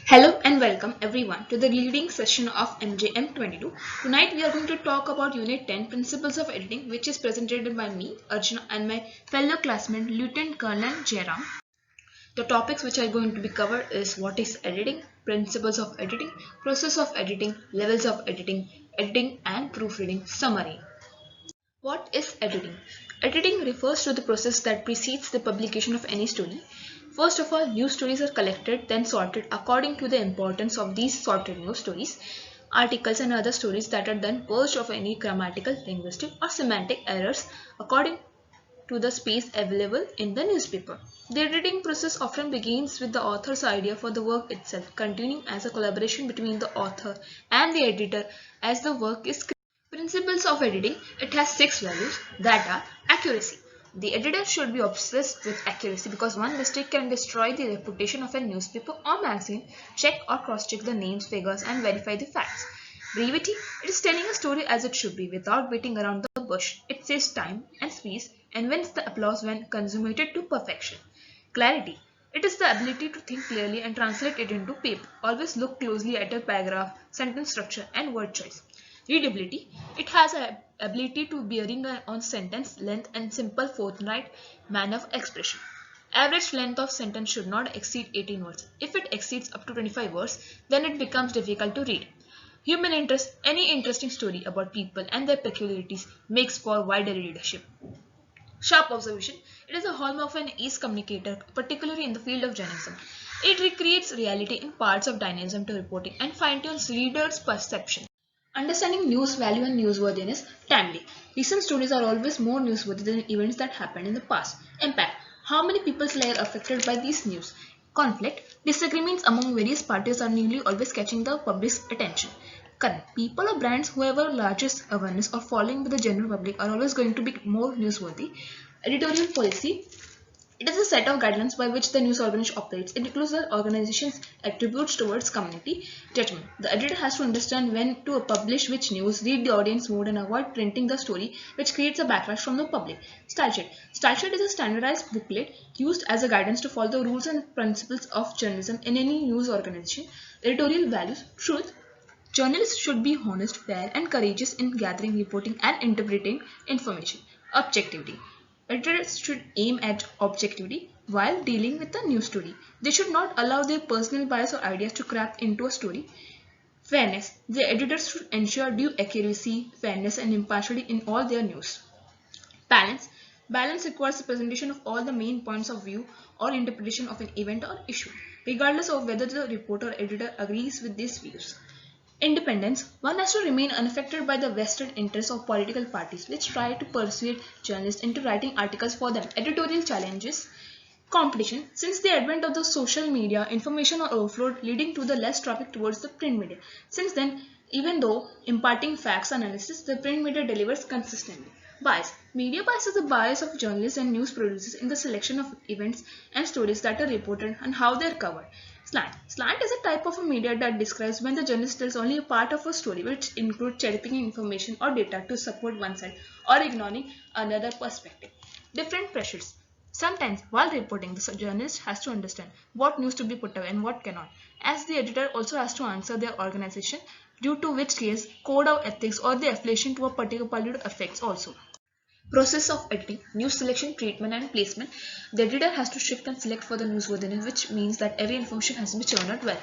Hello and welcome everyone to the reading session of MJM 22. Tonight we are going to talk about Unit 10 Principles of Editing, which is presented by me, Archana, and my fellow classmate Lieutenant Colonel Jayram. The topics which are going to be covered is what is editing, principles of editing, process of editing, levels of editing, editing and proofreading summary. What is editing? Editing refers to the process that precedes the publication of any story. First of all, news stories are collected, then sorted according to the importance of these sorted news stories. Articles and other stories that are then purged of any grammatical, linguistic, or semantic errors according to the space available in the newspaper. The editing process often begins with the author's idea for the work itself, continuing as a collaboration between the author and the editor as the work is created. Principles of editing. It has 6 values that are accuracy. The editor should be obsessed with accuracy because one mistake can destroy the reputation of a newspaper or magazine. Check or cross-check the names, figures and verify the facts. Brevity. It is telling a story as it should be without beating around the bush. It saves time and space and wins the applause when consummated to perfection. Clarity. It is the ability to think clearly and translate it into paper. Always look closely at a paragraph, sentence structure and word choice. Readability. It has an ability to bearing on sentence length and simple forthright manner of expression. Average length of sentence should not exceed 18 words. If it exceeds up to 25 words, then it becomes difficult to read. Human interest. Any interesting story about people and their peculiarities makes for wider readership. Sharp observation. It is a hallmark of an ace communicator, particularly in the field of journalism. It recreates reality in parts of dynamism to reporting and fine-tunes readers' perception. Understanding news value and newsworthiness. Timely. Recent stories are always more newsworthy than events that happened in the past. Impact. How many people's lives are affected by these news? Conflict. Disagreements among various parties are nearly always catching the public's attention. Current. People or brands who have a largest awareness or following with the general public are always going to be more newsworthy. Editorial policy. It is a set of guidelines by which the news organization operates. It includes the organization's attributes towards community judgment. The editor has to understand when to publish which news, read the audience mood, and avoid printing the story, which creates a backlash from the public. Style sheet. Style sheet is a standardized booklet used as a guidance to follow the rules and principles of journalism in any news organization. Editorial values. Truth. Journalists should be honest, fair, and courageous in gathering, reporting, and interpreting information. Objectivity. Editors should aim at objectivity while dealing with a news story. They should not allow their personal bias or ideas to craft into a story. Fairness. The editors should ensure due accuracy, fairness, and impartiality in all their news. Balance. Balance requires the presentation of all the main points of view or interpretation of an event or issue, regardless of whether the reporter or editor agrees with these views. Independence. One has to remain unaffected by the vested interests of political parties which try to persuade journalists into writing articles for them. Editorial challenges. Competition. Since the advent of the social media, information are overflowed, leading to the less traffic towards the print media. Since then, even though imparting facts analysis, the print media delivers consistently. Bias. Media bias is the bias of journalists and news producers in the selection of events and stories that are reported and how they are covered. Slant. Slant is a type of a media that describes when the journalist tells only a part of a story, which includes cherry-picking information or data to support one side or ignoring another perspective. Different pressures. Sometimes, while reporting, the journalist has to understand what news to be put away and what cannot, as the editor also has to answer their organization, due to which case code of ethics or the affiliation to a particular political affects also. Process of editing, news selection, treatment and placement. The editor has to shift and select for the newsworthiness, which means that every information has to be churned out well.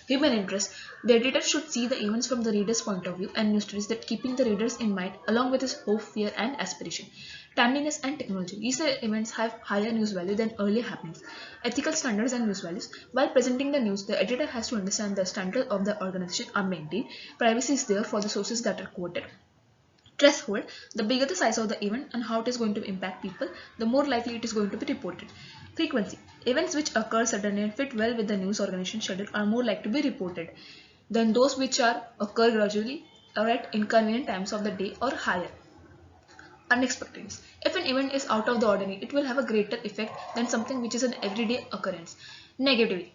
Human interest. The editor should see the events from the reader's point of view and news stories that keeping the readers in mind along with his hope, fear and aspiration. Timeliness and technology. These events have higher news value than earlier happenings. Ethical standards and news values. While presenting the news, the editor has to understand the standards of the organization are maintained. Privacy is there for the sources that are quoted. Threshold. The bigger the size of the event and how it is going to impact people, the more likely it is going to be reported. Frequency. Events which occur suddenly and fit well with the news organization schedule are more likely to be reported than those which occur gradually or at inconvenient times of the day or higher. Unexpectedness. If an event is out of the ordinary, it will have a greater effect than something which is an everyday occurrence. Negativity.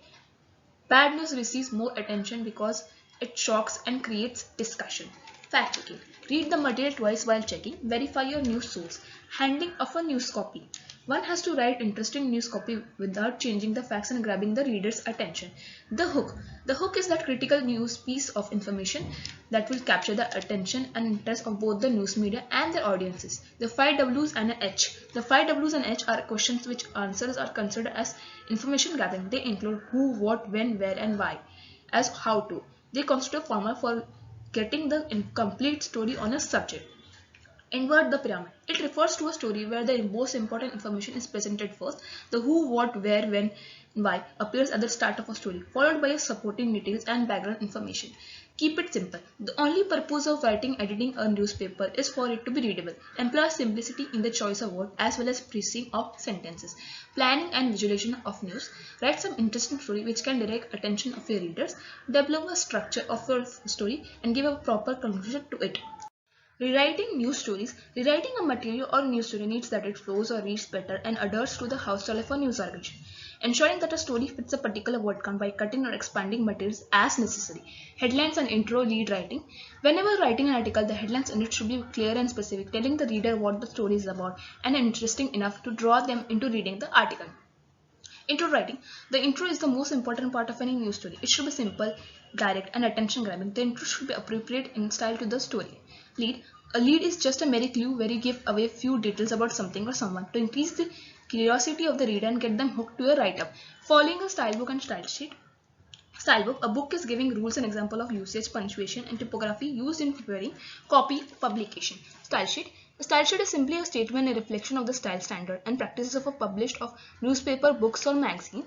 Bad news receives more attention because it shocks and creates discussion. Fact checking. Read the material twice while checking. Verify your news source. Handling of a news copy. One has to write interesting news copy without changing the facts and grabbing the reader's attention. The hook. The hook is that critical news piece of information that will capture the attention and interest of both the news media and their audiences. The 5 W's and an H. The 5 W's and H are questions which answers are considered as information grabbing. They include who, what, when, where, and why, as how to. They constitute a formula for getting the complete story on a subject. Invert the pyramid. It refers to a story where the most important information is presented first. The who, what, where, when, why appears at the start of a story, followed by supporting details and background information. Keep it simple. The only purpose of editing a newspaper is for it to be readable. Employ simplicity in the choice of word as well as phrasing of sentences. Planning and visualization of news. Write some interesting story which can direct attention of your readers. Develop a structure of your story and give a proper conclusion to it. Rewriting news stories. Rewriting a material or news story needs that it flows or reads better and adheres to the house style of a news organization. Ensuring that a story fits a particular word count by cutting or expanding materials as necessary. Headlines and intro lead writing. Whenever writing an article, the headlines in it should be clear and specific, telling the reader what the story is about and interesting enough to draw them into reading the article. Intro writing. The intro is the most important part of any news story. It should be simple, direct, and attention grabbing. The intro should be appropriate in style to the story. Lead. A lead is just a mere clue where you give away few details about something or someone to increase the curiosity of the reader and get them hooked to a write-up. Following a style book and style sheet. Style book. A book is giving rules and example of usage, punctuation, and typography used in preparing copy publication. Style sheet. A style sheet is simply a statement and reflection of the style standard and practices of a published of newspaper, books, or magazine.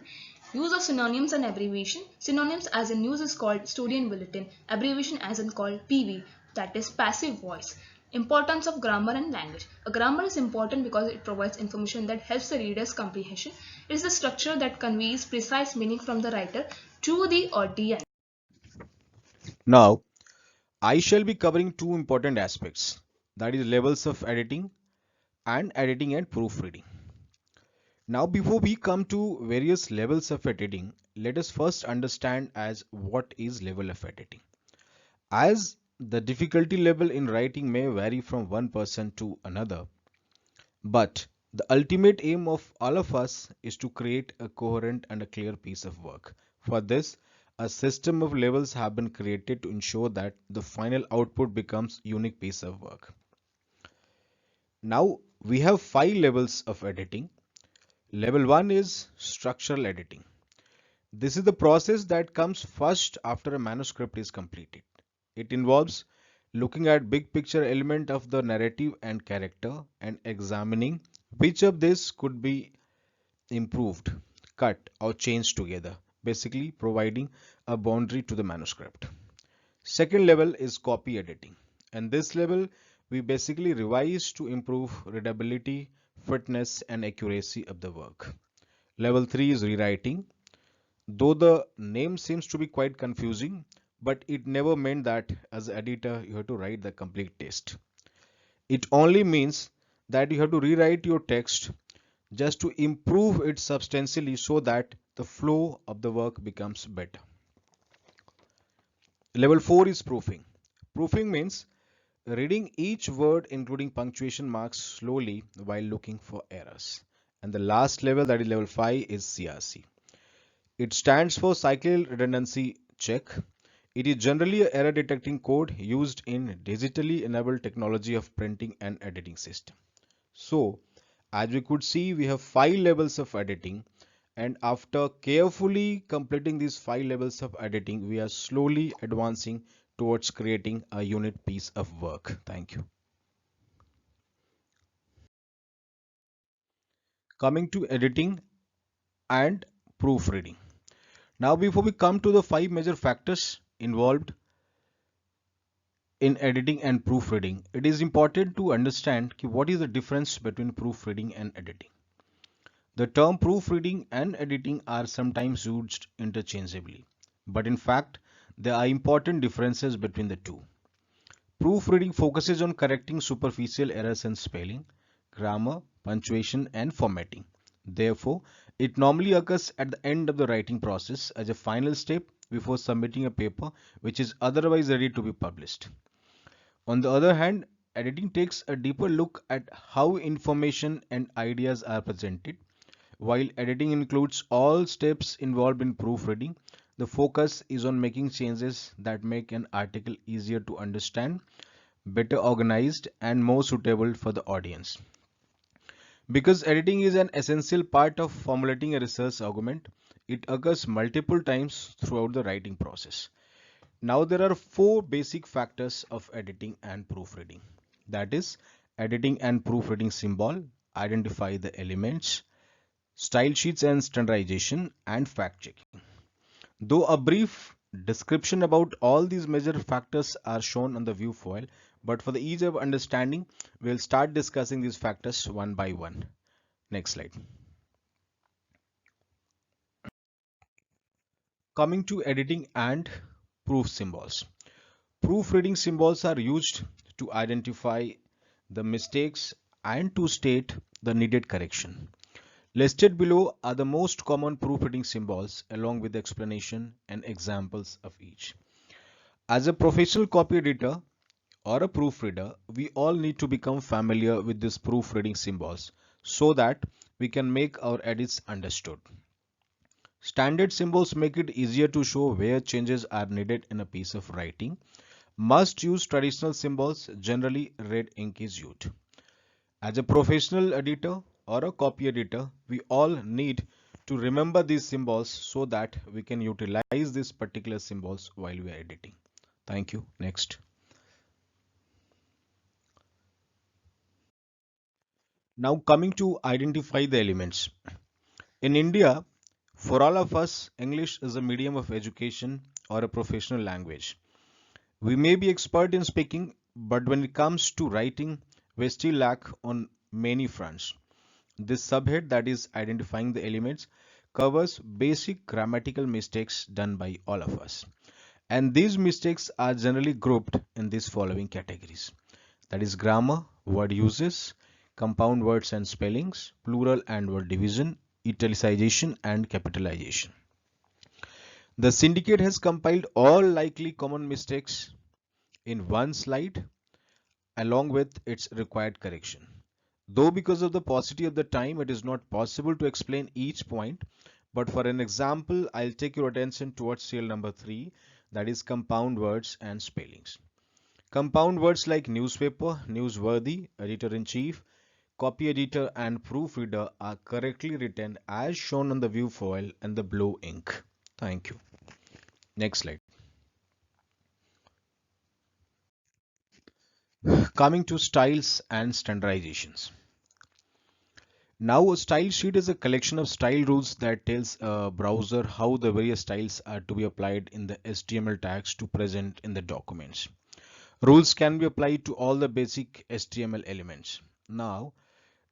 Use of synonyms and abbreviation. Synonyms as in news is called story and bulletin. Abbreviation as in called PV, that is passive voice. Importance of grammar and language. A grammar is important because it provides information that helps the reader's comprehension. It is the structure that conveys precise meaning from the writer to the audience. Now, I shall be covering two important aspects, that is levels of editing and proofreading. Now, before we come to various levels of editing, let us first understand as what is level of editing. As the difficulty level in writing may vary from one person to another, but the ultimate aim of all of us is to create a coherent and a clear piece of work. For this, a system of levels have been created to ensure that the final output becomes a unique piece of work. Now we have 5 levels of editing. Level 1 is structural editing. This is the process that comes first after a manuscript is completed. It involves looking at big picture element of the narrative and character and examining which of this could be improved, cut or changed together, basically providing a boundary to the manuscript. Second level is copy editing, and this level we basically revise to improve readability, fitness and accuracy of the work. Level 3 is rewriting. Though the name seems to be quite confusing, but it never meant that as an editor you have to write the complete text. It only means that you have to rewrite your text just to improve it substantially so that the flow of the work becomes better. Level 4 is proofing. Proofing means reading each word including punctuation marks slowly while looking for errors. And the last level, that is level 5, is CRC. It stands for Cycle Redundancy Check. It is generally an error detecting code used in digitally enabled technology of printing and editing system. So, as we could see, we have 5 levels of editing, and after carefully completing these 5 levels of editing, we are slowly advancing towards creating a unit piece of work. Thank you. Coming to editing and proofreading. Now, before we come to the 5 major factors involved in editing and proofreading, it is important to understand what is the difference between proofreading and editing. The term proofreading and editing are sometimes used interchangeably, but in fact, there are important differences between the two. Proofreading focuses on correcting superficial errors in spelling, grammar, punctuation, and formatting. Therefore, it normally occurs at the end of the writing process as a final step before submitting a paper which is otherwise ready to be published. On the other hand, editing takes a deeper look at how information and ideas are presented. While editing includes all steps involved in proofreading, the focus is on making changes that make an article easier to understand, better organized, and more suitable for the audience. Because editing is an essential part of formulating a research argument, it occurs multiple times throughout the writing process. Now there are four basic factors of editing and proofreading. That is, editing and proofreading symbol, identify the elements, style sheets and standardization, and fact checking. Though a brief description about all these major factors are shown on the view file, but for the ease of understanding, we'll start discussing these factors one by one. Next slide. Coming to editing and proof symbols. Proofreading symbols are used to identify the mistakes and to state the needed correction. Listed below are the most common proofreading symbols along with explanation and examples of each. As a professional copy editor or a proofreader, we all need to become familiar with these proofreading symbols so that we can make our edits understood. Standard symbols make it easier to show where changes are needed in a piece of writing. Must use traditional symbols, generally red ink is used. As a professional editor or a copy editor, we all need to remember these symbols so that we can utilize these particular symbols while we are editing. Thank you. Next. Now coming to identify the elements. In India, for all of us, English is a medium of education or a professional language. We may be expert in speaking, but when it comes to writing, we still lack on many fronts. This subhead, that is identifying the elements, covers basic grammatical mistakes done by all of us. And these mistakes are generally grouped in these following categories. That is grammar, word uses, compound words and spellings, plural and word division, italicization and capitalization. The syndicate has compiled all likely common mistakes in one slide along with its required correction. Though because of the paucity of the time, it is not possible to explain each point, but for an example, I'll take your attention towards serial number 3, that is compound words and spellings. Compound words like newspaper, newsworthy, editor-in-chief, copy editor and proofreader are correctly written as shown on the view foil and the blue ink. Thank you. Next slide. Coming to styles and standardizations. Now a style sheet is a collection of style rules that tells a browser how the various styles are to be applied in the HTML tags to present in the documents. Rules can be applied to all the basic HTML elements. Now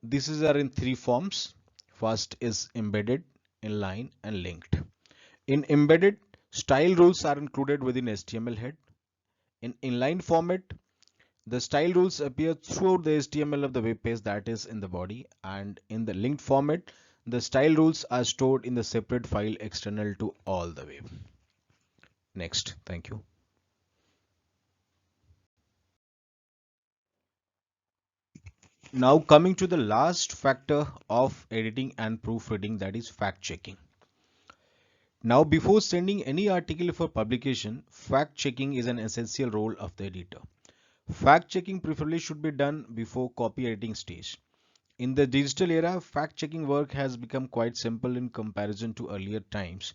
these are in three forms. First is embedded, inline and linked. In embedded, style rules are included within HTML head. In inline format, the style rules appear throughout the HTML of the web page, that is in the body, and in the linked format, the style rules are stored in the separate file external to all the web. Next, thank you. Now coming to the last factor of editing and proofreading, that is fact checking. Now before sending any article for publication, fact checking is an essential role of the editor. Fact checking preferably should be done before copy editing stage. In the digital era, fact checking work has become quite simple in comparison to earlier times.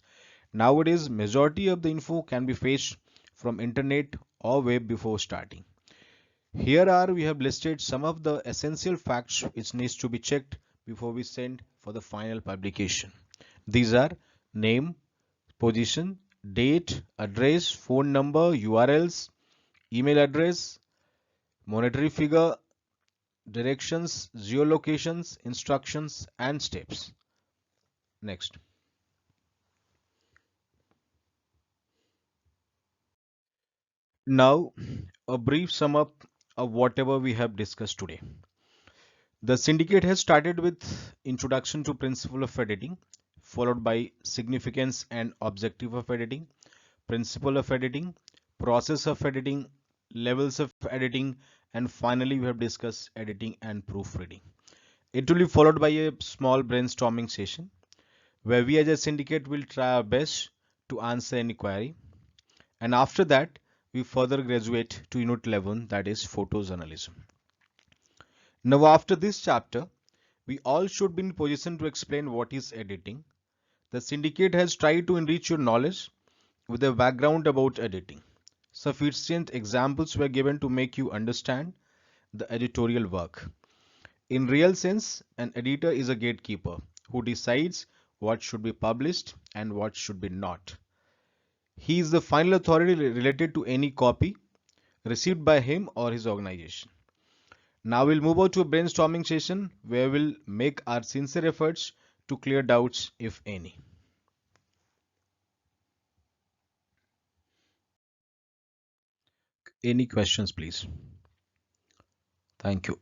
Nowadays, majority of the info can be fetched from internet or web before starting. Here we have listed some of the essential facts which needs to be checked before we send for the final publication. These are name, position, date, address, phone number, URLs, email address, monetary figure, directions, geolocations, instructions, and steps. Next. Now, a brief sum up of whatever we have discussed today. The syndicate has started with introduction to principle of editing, followed by significance and objective of editing, principle of editing, process of editing, levels of editing, and finally we have discussed editing and proofreading. It will be followed by a small brainstorming session where we as a syndicate will try our best to answer any query, and after that we further graduate to unit 11, that is photojournalism. Now after this chapter, we all should be in position to explain what is editing. The syndicate has tried to enrich your knowledge with a background about editing. Sufficient examples were given to make you understand the editorial work. In real sense, an editor is a gatekeeper who decides what should be published and what should be not. He is the final authority related to any copy received by him or his organization. Now we'll move on to a brainstorming session where we'll make our sincere efforts to clear doubts, if any. Any questions, please? Thank you.